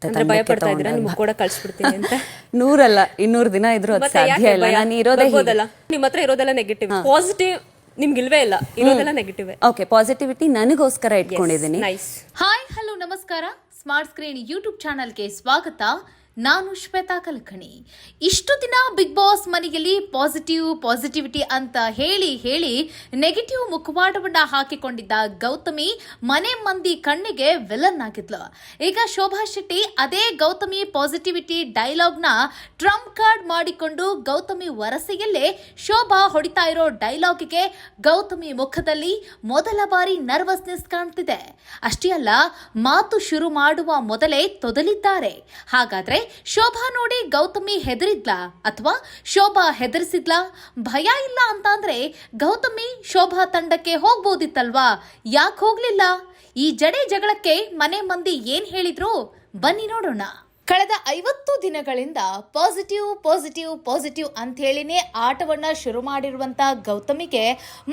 ಭಯ ಪಡ್ತಾ ಇದ್ದೀರಾ ನಿಮ್ಗೆ ಕೂಡ ಕಳ್ಸ್ಬಿಡ್ತೀನಿ ಅಂತ? 100 ಅಲ್ಲ 200 ದಿನ ಇದ್ರು ಅದು ಸಾಧ್ಯ ಇಲ್ಲ. ನಾನು ಇರೋದೇ ನಿಮ್ಮ ಹತ್ರ ಇರೋದೆಲ್ಲ ನೆಗೆಟಿವ್, ಪಾಸಿಟಿವ್ ನಿಮ್ಗೆ ಇಲ್ವೇ ಇಲ್ಲ, ಇರೋದೆಲ್ಲ ನೆಗೆಟಿವ್. ಓಕೆ, ಪಾಸಿಟಿವಿಟಿ ನನಗೋಸ್ಕರ ಇಟ್ಕೊಂಡಿದ್ದೀನಿ. ಹಾಯ್ ಹಲೋ ನಮಸ್ಕಾರ, ಸ್ಮಾರ್ಟ್ ಸ್ಕ್ರೀನ್ ಯೂಟ್ಯೂಬ್ ಚಾನಲ್ಗೆ ಸ್ವಾಗತ. ನಾನು ಶ್ವೇತಾ ಕಲಕಣಿ. ಇಷ್ಟು ದಿನ ಬಿಗ್ ಬಾಸ್ ಮನೆಯಲ್ಲಿ ಪಾಸಿಟಿವಿಟಿ ಅಂತ ಹೇಳಿ ನೆಗೆಟಿವ್ ಮುಖವಾಡವನ್ನ ಹಾಕಿಕೊಂಡಿದ್ದ ಗೌತಮಿ ಮನೆ ಮಂದಿ ಕಣ್ಣಿಗೆ ವಿಲನ್ ಆಗಿದ್ಲು. ಈಗ ಶೋಭಾ ಶೆಟ್ಟಿ ಅದೇ ಗೌತಮಿ ಪಾಸಿಟಿವಿಟಿ ಡೈಲಾಗ್ನ ಟ್ರಂಪ್ ಕಾರ್ಡ್ ಮಾಡಿಕೊಂಡು ಗೌತಮಿ ವರಸೆಯಲ್ಲೇ ಶೋಭಾ ಹೊಡಿತಾ ಇರೋ ಡೈಲಾಗಿಗೆ ಗೌತಮಿ ಮುಖದಲ್ಲಿ ಮೊದಲ ಬಾರಿ ನರ್ವಸ್ನೆಸ್ ಕಾಣ್ತಿದೆ. ಅಷ್ಟೇ ಅಲ್ಲ, ಮಾತು ಶುರು ಮಾಡುವ ಮೊದಲೇ ತೊದಲಿದ್ದಾರೆ. ಹಾಗಾದ್ರೆ ಶೋಭಾ ನೋಡಿ ಗೌತಮಿ ಹೆದರಿದ್ಲಾ ಅಥವಾ ಶೋಭಾ ಹೆದರಿಸಿದ್ಲಾ? ಭಯ ಇಲ್ಲ ಅಂತ ಅಂದ್ರೆ ಗೌತಮಿ ಶೋಭಾ ತಂಡಕ್ಕೆ ಹೋಗ್ಬೋದಿತ್ತಲ್ವಾ? ಯಾಕೆ ಹೋಗ್ಲಿಲ್ಲ? ಈ ಜಗಳಕ್ಕೆ ಮನೆ ಮಂದಿ ಏನ್ ಹೇಳಿದ್ರು ಬನ್ನಿ ನೋಡೋಣ. ಕಳೆದ 50 ದಿನಗಳಿಂದ ಪಾಸಿಟಿವ್ ಅಂತ ಹೇಳಿನೇ ಆಟವನ್ನ ಶುರು ಮಾಡಿರುವಂತ ಗೌತಮಿಗೆ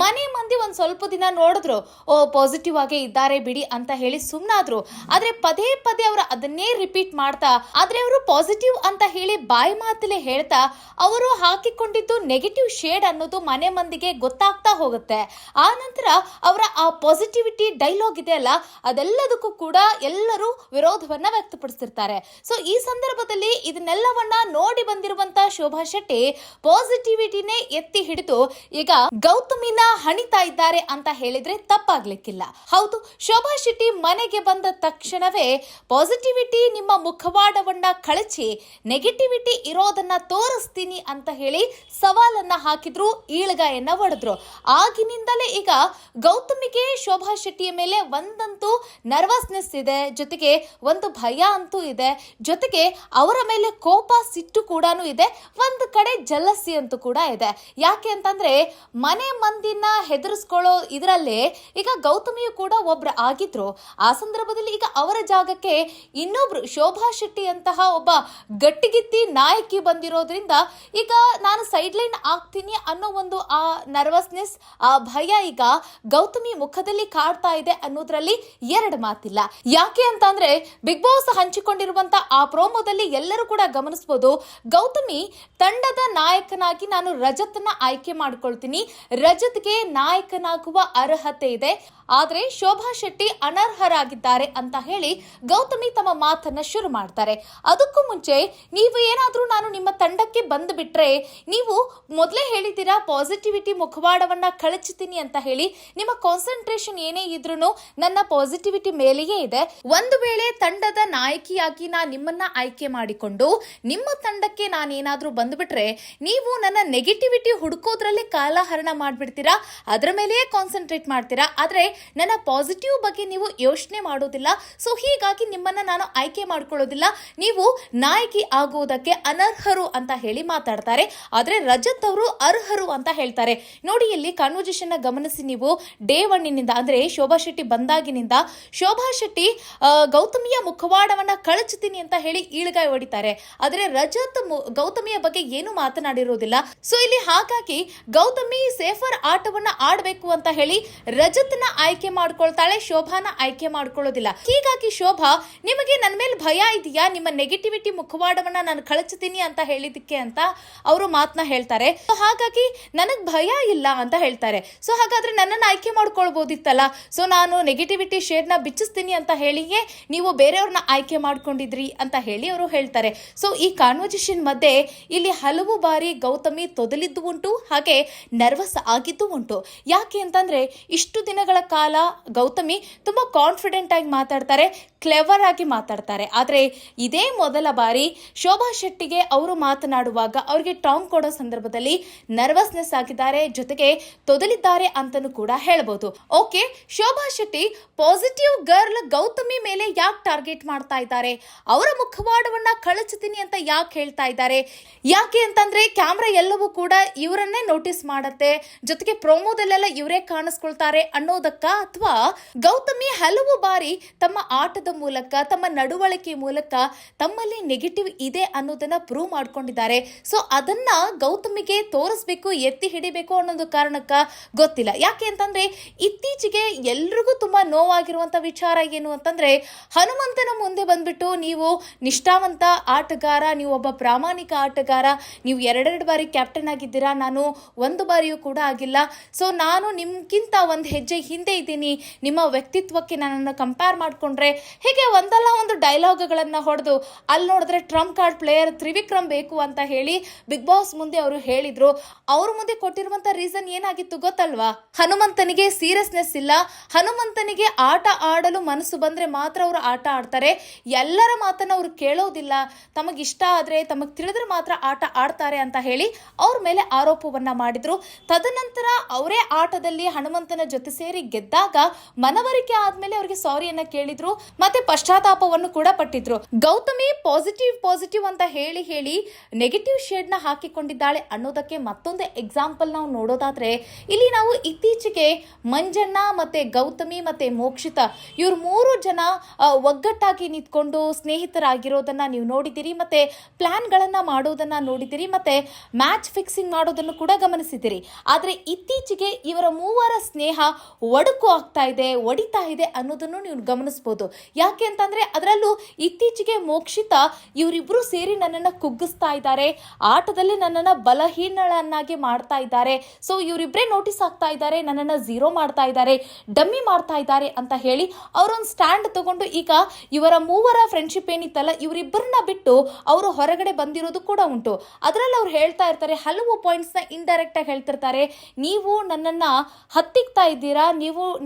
ಮನೆ ಮಂದಿ ಒಂದ್ ಸ್ವಲ್ಪ ದಿನ ನೋಡಿದ್ರು, ಪಾಸಿಟಿವ್ ಆಗೇ ಇದ್ದಾರೆ ಬಿಡಿ ಅಂತ ಹೇಳಿ ಸುಮ್ನಾದ್ರು. ಆದ್ರೆ ಪದೇ ಅವರು ಅದನ್ನೇ ರಿಪೀಟ್ ಮಾಡ್ತಾ, ಆದ್ರೆ ಅವರು ಪಾಸಿಟಿವ್ ಅಂತ ಹೇಳಿ ಬಾಯಿ ಮಾತಲ್ಲೇ ಹೇಳ್ತಾ ಅವರು ಹಾಕಿಕೊಂಡಿದ್ದು ನೆಗೆಟಿವ್ ಶೇಡ್ ಅನ್ನೋದು ಮನೆ ಮಂದಿಗೆ ಗೊತ್ತಾಗ್ತಾ ಹೋಗುತ್ತೆ. ಆ ನಂತರ ಅವರ ಆ ಪಾಸಿಟಿವಿಟಿ ಡೈಲಾಗ್ ಇದೆ ಅಲ್ಲ, ಅದೆಲ್ಲದಕ್ಕೂ ಕೂಡ ಎಲ್ಲರೂ ವಿರೋಧವನ್ನ ವ್ಯಕ್ತಪಡಿಸ್ತಿರ್ತಾರೆ. ಸೊ ಈ ಸಂದರ್ಭದಲ್ಲಿ ಇದನ್ನೆಲ್ಲವನ್ನ ನೋಡಿ ಬಂದಿರುವಂತ ಶೋಭಾ ಶೆಟ್ಟಿ ಪಾಸಿಟಿವಿಟಿನೇ ಎತ್ತಿ ಹಿಡಿದು ಈಗ ಗೌತಮಿನ ಹಣಿತಾ ಇದ್ದಾರೆ ಅಂತ ಹೇಳಿದ್ರೆ ತಪ್ಪಾಗ್ಲಿಕ್ಕಿಲ್ಲ. ಹೌದು, ಶೋಭಾ ಶೆಟ್ಟಿ ಮನೆಗೆ ಬಂದ ತಕ್ಷಣವೇ ಪಾಸಿಟಿವಿಟಿ ನಿಮ್ಮ ಮುಖವಾಡವನ್ನ ಕಳಚಿ ನೆಗೆಟಿವಿಟಿ ಇರೋದನ್ನ ತೋರಿಸ್ತೀನಿ ಅಂತ ಹೇಳಿ ಸವಾಲನ್ನ ಹಾಕಿದ್ರು, ಈಳ್ಗಾಯನ್ನ ಹೊಡೆದ್ರು. ಆಗಿನಿಂದಲೇ ಈಗ ಗೌತಮಿಗೆ ಶೋಭಾ ಶೆಟ್ಟಿಯ ಮೇಲೆ ಒಂದಂತೂ ನರ್ವಸ್ನೆಸ್ ಇದೆ, ಜೊತೆಗೆ ಒಂದು ಭಯ ಅಂತೂ ಇದೆ, ಜೊತೆಗೆ ಅವರ ಮೇಲೆ ಕೋಪ ಸಿಟ್ಟು ಕೂಡ ಇದೆ, ಒಂದು ಕಡೆ ಜಲಸಿ ಅಂತೂ ಕೂಡ ಇದೆ. ಯಾಕೆ ಅಂತಂದ್ರೆ ಮನೆ ಮಂದಿನ ಹೆದರಿಸ್ಕೊಳ್ಳೋ ಇದರಲ್ಲೇ ಈಗ ಗೌತಮಿಯು ಕೂಡ ಒಬ್ರು ಆಗಿದ್ರು. ಆ ಸಂದರ್ಭದಲ್ಲಿ ಈಗ ಅವರ ಜಾಗಕ್ಕೆ ಇನ್ನೊಬ್ರು ಶೋಭಾ ಶೆಟ್ಟಿ ಅಂತಹ ಒಬ್ಬ ಗಟ್ಟಿಗಿತ್ತಿ ನಾಯಕಿ ಬಂದಿರೋದ್ರಿಂದ ಈಗ ನಾನು ಸೈಡ್ ಲೈನ್ ಆಗ್ತೀನಿ ಅನ್ನೋ ಒಂದು ಆ ನರ್ವಸ್ನೆಸ್, ಆ ಭಯ ಈಗ ಗೌತಮಿ ಮುಖದಲ್ಲಿ ಕಾಡ್ತಾ ಇದೆ ಅನ್ನೋದ್ರಲ್ಲಿ ಎರಡು ಮಾತಿಲ್ಲ. ಯಾಕೆ ಅಂತಂದ್ರೆ ಬಿಗ್ ಬಾಸ್ ಹಂಚಿಕೊಂಡಿರುವಂತ ಆ ಪ್ರೋಮೋದಲ್ಲಿ ಎಲ್ಲರೂ ಕೂಡ ಗಮನಿಸಬಹುದು, ಗೌತಮಿ ತಂಡದ ನಾಯಕನಾಗಿ ನಾನು ರಜತ್ನ ಆಯ್ಕೆ ಮಾಡ್ಕೊಳ್ತೀನಿ, ರಜತ್ಗೆ ನಾಯಕನಾಗುವ ಅರ್ಹತೆ ಇದೆ, ಆದ್ರೆ ಶೋಭಾ ಶೆಟ್ಟಿ ಅನರ್ಹರಾಗಿದ್ದಾರೆ ಅಂತ ಹೇಳಿ ಗೌತಮಿ ತಮ್ಮ ಮಾತನ್ನ ಶುರು ಮಾಡ್ತಾರೆ. ಅದಕ್ಕೂ ಮುಂಚೆ ನೀವು ಏನಾದ್ರೂ ನಾನು ನಿಮ್ಮ ತಂಡಕ್ಕೆ ಬಂದು ಬಿಟ್ರೆ ನೀವು ಮೊದಲೇ ಹೇಳಿದ್ದೀರಾ ಪಾಸಿಟಿವಿಟಿ ಮುಖವಾಡವನ್ನ ಕಳಚುತ್ತೀನಿ ಅಂತ ಹೇಳಿ, ನಿಮ್ಮ ಕಾನ್ಸಂಟ್ರೇಷನ್ ಏನೇ ಇದ್ರೂ ನನ್ನ ಪಾಸಿಟಿವಿಟಿ ಮೇಲೆಯೇ ಇದೆ. ಒಂದು ವೇಳೆ ತಂಡದ ನಾಯಕಿಯಾಗಿ ನಾ ನಿಮ್ಮನ್ನ ಆಯ್ಕೆ ಮಾಡಿಕೊಂಡು ನಿಮ್ಮ ತಂಡಕ್ಕೆ ನಾನೇನಾದ್ರೂ ಬಂದ್ಬಿಟ್ರೆ ನೀವು ನನ್ನ ನೆಗೆಟಿವಿಟಿ ಹುಡುಕೋದ್ರಲ್ಲಿ ಕಾಲಹರಣ ಮಾಡ್ಬಿಡ್ತೀರಾ, ಅದರ ಮೇಲೆಯೇ ಕಾನ್ಸಂಟ್ರೇಟ್ ಮಾಡ್ತೀರಾ, ಆದ್ರೆ ನನ್ನ ಪಾಸಿಟಿವ್ ಬಗ್ಗೆ ನೀವು ಯೋಚನೆ ಮಾಡೋದಿಲ್ಲ. ಸೊ ಹೀಗಾಗಿ ನಿಮ್ಮನ್ನ ನಾನು ಆಯ್ಕೆ ಮಾಡ್ಕೊಳ್ಳೋದಿಲ್ಲ, ನೀವು ನಾಯಕಿ ಆಗೋದಕ್ಕೆ ಅನರ್ಹರು ಅಂತ ಹೇಳಿ ಮಾತಾಡ್ತಾರೆ. ಆದ್ರೆ ರಜತ್ ಅವರು ಅರ್ಹರು ಅಂತ ಹೇಳ್ತಾರೆ. ನೋಡಿ, ಇಲ್ಲಿ ಕಾನ್ವರ್ಸೇಷನ್ ಗಮನಿಸಿ ನೀವು. ಡೇ 1 ಅಂದ್ರೆ ಶೋಭಾ ಶೆಟ್ಟಿ ಬಂದಾಗಿನಿಂದ ಶೋಭಾ ಶೆಟ್ಟಿ ಗೌತಮಿಯ ಮುಖವಾಡವನ್ನ ಕಳಚುತ್ತೀನಿ ಅಂತ ಹೇಳಿ ಈಳ್ಗಾಯ ಹೊಡಿತಾರೆ. ಆದ್ರೆ ರಜತ್ ಗೌತಮಿಯ ಬಗ್ಗೆ ಏನು ಮಾತನಾಡಿರೋದಿಲ್ಲ. ಸೊ ಇಲ್ಲಿ ಹಾಗಾಗಿ ಗೌತಮಿ ಸೇಫರ್ ಆಟವನ್ನ ಆಡ್ಬೇಕು ಅಂತ ಹೇಳಿ ರಜತ್ನ ಆಯ್ಕೆ ಮಾಡ್ಕೊಳ್ತಾಳೆ, ಶೋಭಾನ ಆಯ್ಕೆ ಮಾಡ್ಕೊಳ್ಳೋದಿಲ್ಲ. ಹೀಗಾಗಿ ಶೋಭಾ, ನಿಮಗೆ ನನ್ನ ಮೇಲೆ ಭಯ ಇದೆಯಾ, ನಿಮ್ಮ ನೆಗೆಟಿವಿಟಿ ಮುಖವಾಡವನ್ನ ನಾನು ಕಳಚುತ್ತೀನಿ ಅಂತ ಹೇಳಿದಕ್ಕೆ ಅಂತ ಅವರು ಮಾತನ್ನ ಹೇಳ್ತಾರೆ. ಹಾಗಾಗಿ ನನಗ್ ಭಯ ಇಲ್ಲ ಅಂತ ಹೇಳ್ತಾರೆ. ಸೊ ಹಾಗಾದ್ರೆ ನನ್ನನ್ನು ಆಯ್ಕೆ ಮಾಡ್ಕೊಳ್ಬಹುದಿತ್ತಲ್ಲ, ಸೊ ನಾನು ನೆಗೆಟಿವಿಟಿ ಶೇಡ್ ನ ಬಿಚ್ಚಿಸ್ತೀನಿ ಅಂತ ಹೇಳಿಯೇ ನೀವು ಬೇರೆಯವ್ರನ್ನ ಆಯ್ಕೆ ಮಾಡ್ಕೊಂಡಿದ್ರಿ ಅಂತ ಹೇಳಿ ಅವರು ಹೇಳ್ತಾರೆ. ಸೊ ಈ ಕಾನ್ವರ್ಸೇಷನ್ ಮಧ್ಯೆ ಇಲ್ಲಿ ಹಲವು ಬಾರಿ ಗೌತಮಿ ತೊದಲಿದ್ದು ಉಂಟು, ಹಾಗೆ ನರ್ವಸ್ ಆಗಿದ್ದು ಉಂಟು. ಯಾಕೆ ಅಂತಂದ್ರೆ ಇಷ್ಟು ದಿನಗಳ ಕಾಲ ಗೌತಮಿ ತುಂಬಾ ಕಾನ್ಫಿಡೆಂಟ್ ಆಗಿ ಮಾತಾಡ್ತಾರೆ, ಕ್ಲೆವರ್ ಆಗಿ ಮಾತಾಡ್ತಾರೆ. ಆದ್ರೆ ಇದೇ ಮೊದಲ ಬಾರಿ ಶೋಭಾ ಶೆಟ್ಟಿಗೆ ಅವರು ಮಾತನಾಡುವಾಗ ಅವ್ರಿಗೆ ಟಾಂಗ್ ಕೊಡೋ ಸಂದರ್ಭದಲ್ಲಿ ನರ್ವಸ್ನೆಸ್ ಆಗಿದ್ದಾರೆ, ಜೊತೆಗೆ ತೊದಲಿದ್ದಾರೆ ಅಂತಾನೂ ಕೂಡ ಹೇಳ್ಬೋದು. Okay, Shobha Shetty positive girl Gautami ಮೇಲೆ ಯಾಕೆ ಟಾರ್ಗೆಟ್ ಮಾಡ್ತಾ ಇದ್ದಾರೆ, ಅವರ ಮುಖವಾಡವನ್ನ ಕಳಚುತ್ತೀನಿ ಅಂತ ಯಾಕೆ ಹೇಳ್ತಾ ಇದ್ದಾರೆ? ಯಾಕೆ ಅಂತಂದ್ರೆ ಕ್ಯಾಮ್ರಾ ಎಲ್ಲವೂ ಕೂಡ ಇವರನ್ನೇ ನೋಟಿಸ್ ಮಾಡತ್ತೆ, ಜೊತೆಗೆ ಪ್ರೋಮೋದಲ್ಲೆಲ್ಲ ಇವರೇ ಕಾಣಿಸ್ಕೊಳ್ತಾರೆ ಅನ್ನೋದಕ್ಕ, ಅಥವಾ ಗೌತಮಿ ಹಲವು ಬಾರಿ ತಮ್ಮ ಆಟದ ಮೂಲಕ, ತಮ್ಮ ನಡವಳಿಕೆ ಮೂಲಕ ತಮ್ಮಲ್ಲಿ ನೆಗೆಟಿವ್ ಇದೆ ಅನ್ನೋದನ್ನ ಪ್ರೂವ್ ಮಾಡ್ಕೊಂಡಿದ್ದಾರೆ. ಸೊ ಅದನ್ನ ಗೌತಮಿಗೆ ತೋರಿಸ್ಬೇಕು, ಎತ್ತಿ ಹಿಡಿಬೇಕು ಅನ್ನೋದು ಕಾರಣಕ್ಕ ಗೊತ್ತಿಲ್ಲ. ಯಾಕೆ ಅಂತಂದ್ರೆ ಇತ್ತೀಚೆಗೆ ಎಲ್ರಿಗೂ ತುಂಬಾ ನೋವಾಗಿರುವಂತ ವಿಚಾರ ಏನು ಅಂತಂದ್ರೆ, ಹನುಮಂತನ ಮುಂದೆ ಬಂದ್ಬಿಟ್ಟು ನೀವು ನಿಷ್ಠಾವಂತ ಆಟಗಾರ, ನೀವು ಒಬ್ಬ ಪ್ರಾಮಾಣಿಕ ಆಟಗಾರ, ನೀವು 2 ಬಾರಿ ಕ್ಯಾಪ್ಟನ್ ಆಗಿದ್ದೀರಾ, ನಾನು 1 ಬಾರಿಯೂ ಕೂಡ ಆಗಿಲ್ಲ. ಸೊ ನಾನು ನಿಮ್ಗಿಂತ ಒಂದು ಹೆಜ್ಜೆ ಹಿಂದೆ ಇದ್ದೀನಿ, ನಿಮ್ಮ ವ್ಯಕ್ತಿತ್ವಕ್ಕೆ ನನ್ನನ್ನು ಕಂಪೇರ್ ಮಾಡ್ಕೊಂಡ್ರೆ, ಹೀಗೆ ಒಂದಲ್ಲ ಒಂದು ಡೈಲಾಗ್ಗಳನ್ನ ಹೊಡೆದು ಅಲ್ಲಿ ನೋಡಿದ್ರೆ ಟ್ರಂಪ್ ಕಾರ್ಡ್ ಪ್ಲೇಯರ್ ತ್ರಿವಿಕ್ರಮ್ ಬೇಕು ಅಂತ ಹೇಳಿ ಬಿಗ್ ಬಾಸ್ ಮುಂದೆ ಅವರು ಹೇಳಿದ್ರು. ಅವ್ರ ಮುಂದೆ ಕೊಟ್ಟಿರುವಂತ ರೀಸನ್ ಏನಾಗಿತ್ತು ಗೊತ್ತಲ್ವಾ? ಹನುಮಂತನಿಗೆ ಸೀರಿಯಸ್ನೆಸ್ ಇಲ್ಲ, ಹನುಮಂತನಿಗೆ ಆಟ ಆಡಲು ಮನಸ್ಸು ಬಂದ್ರೆ ಮಾತ್ರ ಅವರು ಆಟ ಆಡ್ತಾರೆ, ಎಲ್ಲರ ಮಾತನ್ನ ಅವರು ಕೇಳೋದಿಲ್ಲ, ತಮಗಿಷ್ಟ ಆದ್ರೆ ತಮಗ್ ತಿಳಿದ್ರೆ ಮಾತ್ರ ಆಟ ಆಡ್ತಾರೆ ಅಂತ ಹೇಳಿ ಅವ್ರ ಮೇಲೆ ಆರೋಪವನ್ನ ಮಾಡಿದ್ರು. ತದನಂತರ ಅವರೇ ಆಟದಲ್ಲಿ ಹನುಮಂತನ ಜೊತೆ ಸೇರಿ ಗೆದ್ದಾಗ ಮನವರಿಕೆ ಆದ್ಮೇಲೆ ಅವರಿಗೆ ಸಾರಿಯನ್ನ ಕೇಳಿದ್ರು, ಮತ್ತೆ ಪಶ್ಚಾತ್ತಾಪವನ್ನು ಕೂಡ ಪಟ್ಟಿದ್ರು. ಗೌತಮಿ ಪಾಸಿಟಿವ್ ಅಂತ ಹೇಳಿ ನೆಗೆಟಿವ್ ಶೇಡ್ ನ ಹಾಕಿಕೊಂಡಿದ್ದಾಳೆ ಅನ್ನೋದಕ್ಕೆ ಮತ್ತೊಂದು ಎಕ್ಸಾಂಪಲ್ ನಾವು ನೋಡೋದಾದ್ರೆ, ಇಲ್ಲಿ ನಾವು ಇತ್ತೀಚೆಗೆ ಮಂಜಣ್ಣ ಮತ್ತೆ ಗೌತಮಿ ಮತ್ತೆ ಮೋಕ್ಷಿತಾ ಇವ್ರ 3 ಜನ ಒಗ್ಗಟ್ಟಾಗಿ ನಿಂತ್ಕೊಂಡು ಸ್ನೇಹಿತರಾಗಿರೋದನ್ನ ನೀವು ನೋಡಿದಿರಿ, ಮತ್ತೆ ಪ್ಲಾನ್ ಗಳನ್ನ ಮಾಡೋದನ್ನ ನೋಡಿದಿರಿ, ಮತ್ತೆ ಮ್ಯಾಚ್ ಫಿಕ್ಸಿಂಗ್ ಮಾಡೋದನ್ನು ಕೂಡ ಗಮನಿಸಿದಿರಿ. ಆದ್ರೆ ಇತ್ತೀಚೆಗೆ ಇವರ 3 ಸ್ನೇಹ ಒಡಕು ಆಗ್ತಾ ಇದೆ, ಒಡಿತಾ ಇದೆ ಅನ್ನೋದನ್ನು ನೀವು ಗಮನಿಸಬಹುದು. ಯಾಕೆ ಅಂತಂದ್ರೆ ಅದರಲ್ಲೂ ಇತ್ತೀಚೆಗೆ ಮೋಕ್ಷಿತಾ ಇವರಿಬ್ರು ಸೇರಿ ನನ್ನನ್ನ ಕುಗ್ಗಿಸ್ತಾ ಇದ್ದಾರೆ, ಆಟದಲ್ಲಿ ನನ್ನನ್ನ ಬಲಹೀನಳನ್ನಾಗಿ ಮಾಡ್ತಾ ಇದ್ದಾರೆ, ಸೊ ಇವರಿಬ್ರೇ ನೋಟಿಸ್ ಆಗ್ತಾ ಇದ್ದಾರೆ, ನನ್ನನ್ನ ಝೀರೋ ಮಾಡ್ತಾ ಇದ್ದಾರೆ, ಡಮ್ಮಿ ಮಾಡ್ತಾ ಇದ್ದಾರೆ ಅಂತ ಹೇಳಿ ಅವರೊಂದು ಸ್ಟ್ಯಾಂಡ್ ತಗೊಂಡು ಈಗ ಇವರ 3 ಫ್ರೆಂಡ್ಶಿಪ್ ಏನಿತ್ತಲ್ಲ ಇವರಿಬ್ಬರನ್ನ ಬಿಟ್ಟು ಅವರು ಹೊರಗಡೆ ಬಂದಿರೋದು ಕೂಡ ಉಂಟು. ಅದರಲ್ಲಿ ಅವ್ರು ಹೇಳ್ತಾ ಇರ್ತಾರೆ, ಹಲವು ಪಾಯಿಂಟ್ಸ್ ನ ಇಂಡೈರೆಕ್ಟ್ ಆಗಿ ಹೇಳ್ತಿರ್ತಾರೆ, ನೀವು ನನ್ನನ್ನ ಹತ್ತಿಕ್ತಾ ಇದ್ದೀರಾ,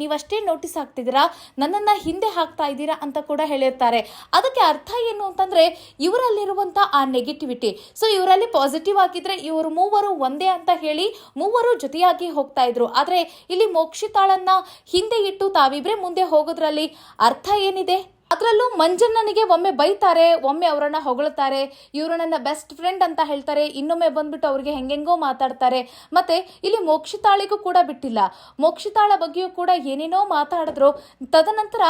ನೀವಷ್ಟೇ ನೋಟಿಸ್ ಆಗ್ತಿದ್ದೀರಾ, ನನ್ನನ್ನ ಹಿಂದೆ ಹಾಕ್ತಾ ಇದ್ದೀರಾ ಅಂತ ಕೂಡ ಹೇಳಿರ್ತಾರೆ. ಅದಕ್ಕೆ ಅರ್ಥ ಏನು ಅಂತಂದ್ರೆ ಇವರಲ್ಲಿರುವಂತ ಆ ನೆಗೆಟಿವಿಟಿ. ಸೊ ಇವರಲ್ಲಿ ಪಾಸಿಟಿವ್ ಆಗಿದ್ರೆ ಇವರು 3 ಒಂದೇ ಅಂತ ಹೇಳಿ 3 ಜೊತೆಯಾಗಿ ಹೋಗ್ತಾ ಇದ್ರು. ಆದ್ರೆ ಇಲ್ಲಿ ಮೋಕ್ಷಿತಾಳನ್ನ ಹಿಂದೆ ಇಟ್ಟು ತಾವಿಬ್ರೆ ಮುಂದೆ ಹೋಗೋದ್ರಲ್ಲಿ ಅರ್ಥ ಏನಿದೆ? ಅದರಲ್ಲೂ ಮಂಜಣ್ಣನಿಗೆ ಒಮ್ಮೆ ಬೈತಾರೆ, ಒಮ್ಮೆ ಅವರನ್ನ ಹೊಗಳ್ತಾರೆ, ಇವರು ನನ್ನ ಬೆಸ್ಟ್ ಫ್ರೆಂಡ್ ಅಂತ ಹೇಳ್ತಾರೆ, ಇನ್ನೊಮ್ಮೆ ಬಂದ್ಬಿಟ್ಟು ಅವ್ರಿಗೆ ಹೆಂಗೆಂಗೋ ಮಾತಾಡ್ತಾರೆ. ಮತ್ತೆ ಇಲ್ಲಿ ಮೋಕ್ಷಿತಾಳಿಗೂ ಕೂಡ ಬಿಟ್ಟಿಲ್ಲ, ಮೋಕ್ಷಿತಾಳ ಬಗ್ಗೆಯೂ ಕೂಡ ಏನೇನೋ ಮಾತಾಡಿದ್ರು. ತದನಂತರ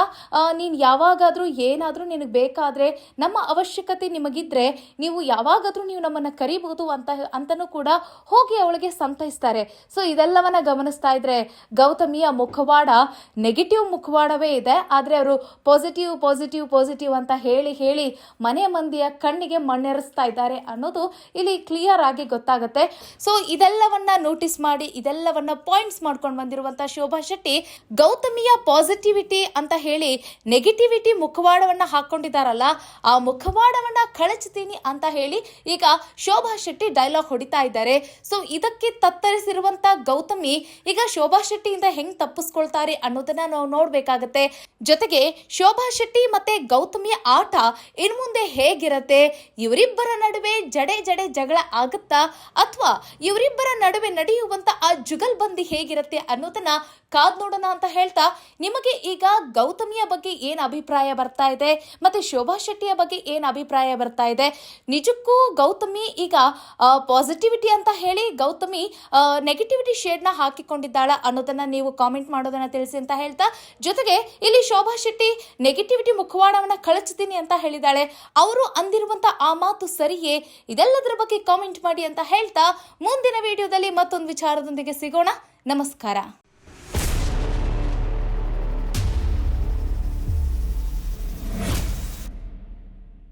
ನೀನು ಯಾವಾಗಾದ್ರೂ ಏನಾದ್ರೂ ನಿನಗೆ ಬೇಕಾದ್ರೆ, ನಮ್ಮ ಅವಶ್ಯಕತೆ ನಿಮಗಿದ್ರೆ ನೀವು ಯಾವಾಗಾದ್ರೂ ನೀವು ನಮ್ಮನ್ನ ಕರಿಬಹುದು ಅಂತನೂ ಕೂಡ ಹೋಗಿ ಅವಳಿಗೆ ಸಂತೈಸ್ತಾರೆ. ಸೊ ಇದೆಲ್ಲವನ್ನ ಗಮನಿಸ್ತಾ ಇದ್ರೆ ಗೌತಮಿಯ ಮುಖವಾಡ ನೆಗೆಟಿವ್ ಮುಖವಾಡವೇ ಇದೆ. ಆದ್ರೆ ಅವರು ಪಾಸಿಟಿವ್ ಅಂತ ಹೇಳಿ ಮನೆ ಮಂದಿಯ ಕಣ್ಣಿಗೆ ಮಣ್ಣೆರಿಸ್ತಾ ಇದ್ದಾರೆ ಅನ್ನೋದು ಇಲ್ಲಿ ಕ್ಲಿಯರ್ ಆಗಿ ಗೊತ್ತಾಗುತ್ತೆ. ಸೊ ಇದೆಲ್ಲವನ್ನ ನೋಟಿಸ್ ಮಾಡಿ, ಇದೆಲ್ಲವನ್ನ ಪಾಯಿಂಟ್ಸ್ ಮಾಡ್ಕೊಂಡು ಬಂದಿರುವಂತಹ ಶೋಭಾ ಶೆಟ್ಟಿ ಗೌತಮಿಯ ಪಾಸಿಟಿವಿಟಿ ಅಂತ ಹೇಳಿ ನೆಗೆಟಿವಿಟಿ ಮುಖವಾಡವನ್ನ ಹಾಕೊಂಡಿದ್ದಾರಲ್ಲ, ಆ ಮುಖವಾಡವನ್ನ ಕಳಚ್ತೀನಿ ಅಂತ ಹೇಳಿ ಈಗ ಶೋಭಾ ಶೆಟ್ಟಿ ಡೈಲಾಗ್ ಹೊಡಿತಾ ಇದ್ದಾರೆ. ಸೊ ಇದಕ್ಕೆ ತತ್ತರಿಸಿರುವಂತ ಗೌತಮಿ ಈಗ ಶೋಭಾ ಶೆಟ್ಟಿಯಿಂದ ಹೆಂಗ್ ತಪ್ಪಿಸ್ಕೊಳ್ತಾರೆ ಅನ್ನೋದನ್ನ ನಾವು ನೋಡ್ಬೇಕಾಗತ್ತೆ. ಜೊತೆಗೆ ಶೋಭಾ ಶೆಟ್ಟಿ ಮತ್ತೆ ಗೌತಮಿಯ ಆಟ ಇನ್ ಮುಂದೆ ಹೇಗಿರತ್ತೆ, ಇವರಿಬ್ಬರ ನಡುವೆ ಜಡೆ ಜಗಳ ಆಗುತ್ತಾ, ಅಥವಾ ಇವರಿಬ್ಬರ ನಡುವೆ ನಡೆಯುವಂತ ಆ ಜುಗಲ್ಬಂದಿ ಹೇಗಿರತ್ತೆ ಅನ್ನೋದನ್ನ ಕಾದ್ ನೋಡೋಣ ಅಂತ ಹೇಳ್ತಾ, ನಿಮಗೆ ಈಗ ಗೌತಮಿಯ ಬಗ್ಗೆ ಏನ್ ಅಭಿಪ್ರಾಯ ಬರ್ತಾ ಇದೆ, ಮತ್ತೆ ಶೋಭಾ ಶೆಟ್ಟಿಯ ಬಗ್ಗೆ ಏನ್ ಅಭಿಪ್ರಾಯ ಬರ್ತಾ ಇದೆ? ನಿಜಕ್ಕೂ ಗೌತಮಿ ಈಗ ಪಾಸಿಟಿವಿಟಿ ಅಂತ ಹೇಳಿ ಗೌತಮಿ ನೆಗೆಟಿವಿಟಿ ಶೇಡ್ ನ ಹಾಕಿಕೊಂಡಿದ್ದಾಳ ಅನ್ನೋದನ್ನ ನೀವು ಕಾಮೆಂಟ್ ಮಾಡೋದನ್ನ ತಿಳಿಸಿ ಅಂತ ಹೇಳ್ತಾ, ಜೊತೆಗೆ ಇಲ್ಲಿ ಶೋಭಾ ಶೆಟ್ಟಿ ನೆಗೆಟಿವಿಟಿ ಮುಖವಾಡವನ್ನ ಕಳಚ್ತೀನಿ ಅಂತ ಹೇಳಿದಾಳೆ, ಅವರು ಅಂದಿರುವಂತ ಆ ಮಾತು ಸರಿಯೇ? ಇದೆಲ್ಲದರ ಬಗ್ಗೆ ಕಾಮೆಂಟ್ ಮಾಡಿ ಅಂತ ಹೇಳ್ತಾ ಮುಂದಿನ ವಿಡಿಯೋದಲ್ಲಿ ಮತ್ತೊಂದು ವಿಚಾರದೊಂದಿಗೆ ಸಿಗೋಣ. ನಮಸ್ಕಾರ.